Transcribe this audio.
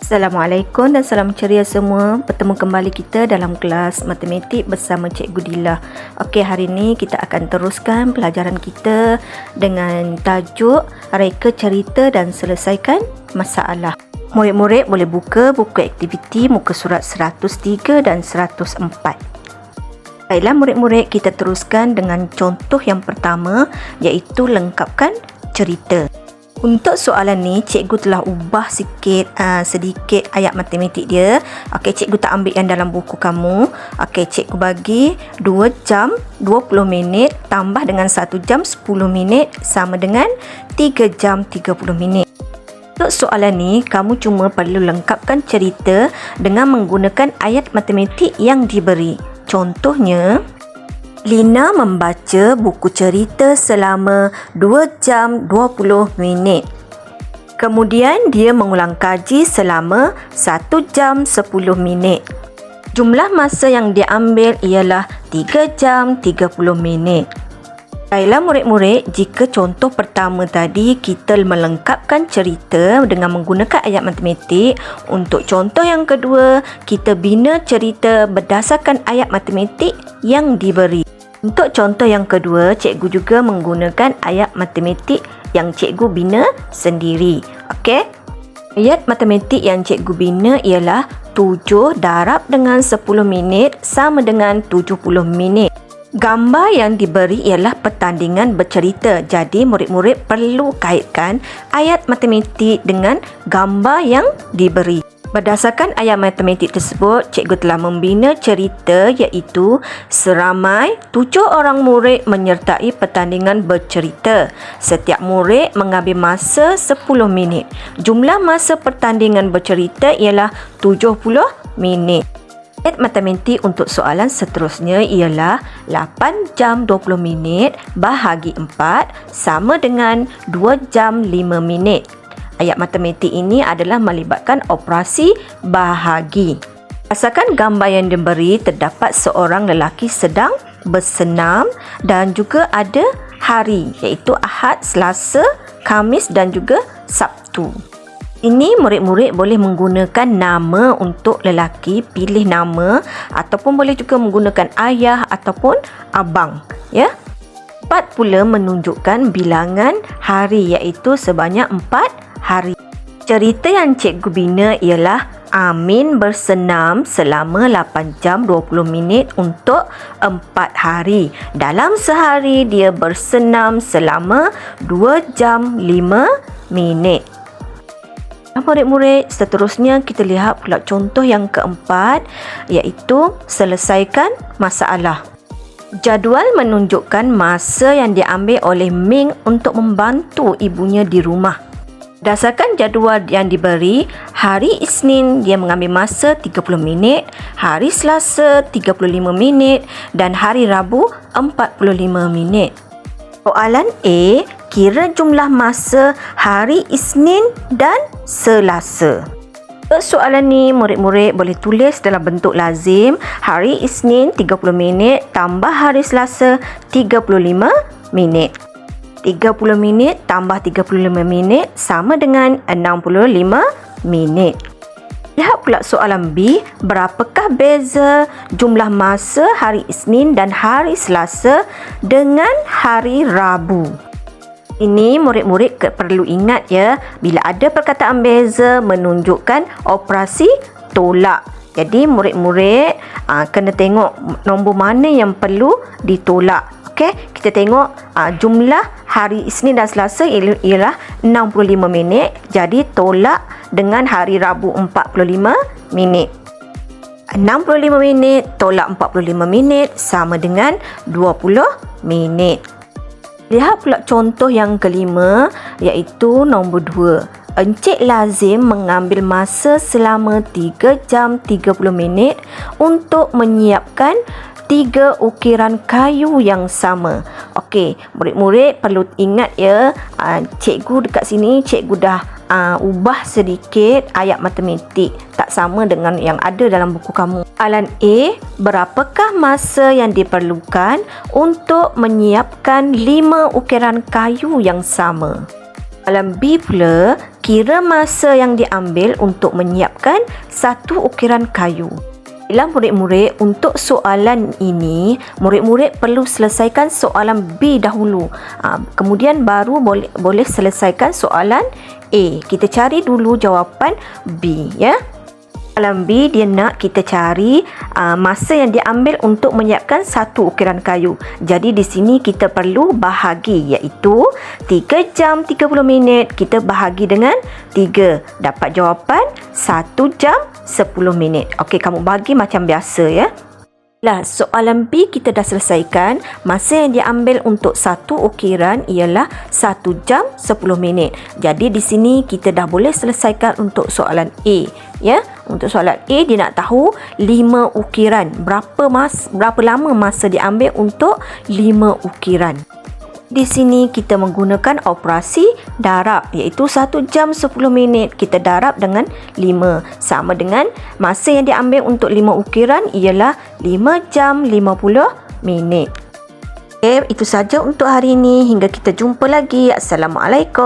Assalamualaikum dan salam ceria semua. Bertemu kembali kita dalam kelas matematik bersama Cikgu Dila. Okey, hari ini kita akan teruskan pelajaran kita dengan tajuk reka cerita dan selesaikan masalah. Murid-murid boleh buka buku aktiviti muka surat 103 dan 104. Baiklah murid-murid, kita teruskan dengan contoh yang pertama, iaitu lengkapkan cerita. Untuk soalan ni, cikgu telah ubah sedikit ayat matematik dia. Okey, cikgu tak ambil yang dalam buku kamu. Okey, cikgu bagi 2 jam 20 minit tambah dengan 1 jam 10 minit sama dengan 3 jam 30 minit. Untuk soalan ni, kamu cuma perlu lengkapkan cerita dengan menggunakan ayat matematik yang diberi. Contohnya, Lina membaca buku cerita selama 2 jam 20 minit. Kemudian dia mengulang kaji selama 1 jam 10 minit. Jumlah masa yang dia ambil ialah 3 jam 30 minit. Baiklah murid-murid, jika contoh pertama tadi kita melengkapkan cerita dengan menggunakan ayat matematik, untuk contoh yang kedua kita bina cerita berdasarkan ayat matematik yang diberi. Untuk contoh yang kedua, cikgu juga menggunakan ayat matematik yang cikgu bina sendiri. Okey? Ayat matematik yang cikgu bina ialah 7 darab dengan 10 minit sama dengan 70 minit. Gambar yang diberi ialah pertandingan bercerita. Jadi murid-murid perlu kaitkan ayat matematik dengan gambar yang diberi. Berdasarkan ayat matematik tersebut, cikgu telah membina cerita iaitu seramai 7 orang murid menyertai pertandingan bercerita. Setiap murid mengambil masa 10 minit. Jumlah masa pertandingan bercerita ialah 70 minit. Ayat matematik untuk soalan seterusnya ialah 8 jam 20 minit bahagi 4 sama dengan 2 jam 5 minit. Ayat matematik ini adalah melibatkan operasi bahagi. Berdasarkan gambar yang diberi, terdapat seorang lelaki sedang bersenam dan juga ada hari iaitu Ahad, Selasa, Khamis dan juga Sabtu. Ini murid-murid boleh menggunakan nama untuk lelaki, pilih nama ataupun boleh juga menggunakan ayah ataupun abang, ya. 4 pula menunjukkan bilangan hari iaitu sebanyak 4 hari. Cerita yang cikgu bina ialah Amin bersenam selama 8 jam 20 minit untuk 4 hari. Dalam sehari dia bersenam selama 2 jam 5 minit. Murid-murid, seterusnya kita lihat pula contoh yang keempat iaitu selesaikan masalah. Jadual menunjukkan masa yang diambil oleh Ming untuk membantu ibunya di rumah. Berdasarkan jadual yang diberi, hari Isnin dia mengambil masa 30 minit, hari Selasa 35 minit dan hari Rabu 45 minit. Soalan A, kira jumlah masa hari Isnin dan Selasa. Untuk soalan ni, murid-murid boleh tulis dalam bentuk lazim. Hari Isnin 30 minit tambah hari Selasa 35 minit. 30 minit tambah 35 minit sama dengan 65 minit. Lihat pula soalan B, berapakah beza jumlah masa hari Isnin dan hari Selasa dengan hari Rabu? Ini murid-murid perlu ingat ya, bila ada perkataan beza menunjukkan operasi tolak. Jadi murid-murid kena tengok nombor mana yang perlu ditolak. Okey, kita tengok jumlah hari Isnin dan Selasa ialah 65 minit. Jadi tolak dengan hari Rabu 45 minit. 65 minit tolak 45 minit sama dengan 20 minit. Lihat pula contoh yang kelima iaitu nombor 2. Encik Lazim mengambil masa selama 3 jam 30 minit untuk menyiapkan 3 ukiran kayu yang sama. Okey, murid-murid perlu ingat ya, cikgu dekat sini cikgu dah ubah sedikit ayat matematik, tak sama dengan yang ada dalam buku kamu. Soalan A, berapakah masa yang diperlukan untuk menyiapkan 5 ukiran kayu yang sama? Soalan B pula, kira masa yang diambil untuk menyiapkan satu ukiran kayu. Bila murid-murid, untuk soalan ini, murid-murid perlu selesaikan soalan B dahulu. Kemudian baru boleh selesaikan soalan A. Kita cari dulu jawapan B, ya. Soalan B, dia nak kita cari masa yang diambil untuk menyiapkan satu ukiran kayu. Jadi di sini kita perlu bahagi, iaitu 3 jam 30 minit kita bahagi dengan 3. Dapat jawapan 1 jam 10 minit. Okey, kamu bagi macam biasa, ya. Lah, soalan B kita dah selesaikan. Masa yang diambil untuk satu ukiran ialah 1 jam 10 minit. Jadi di sini kita dah boleh selesaikan untuk soalan A, ya. Untuk soalan A, dia nak tahu 5 ukiran. Berapa lama masa diambil untuk 5 ukiran. Di sini kita menggunakan operasi darab, iaitu 1 jam 10 minit kita darab dengan 5, sama dengan masa yang diambil untuk 5 ukiran ialah 5 jam 50 minit. Okay, itu saja untuk hari ini. Hingga kita jumpa lagi. Assalamualaikum.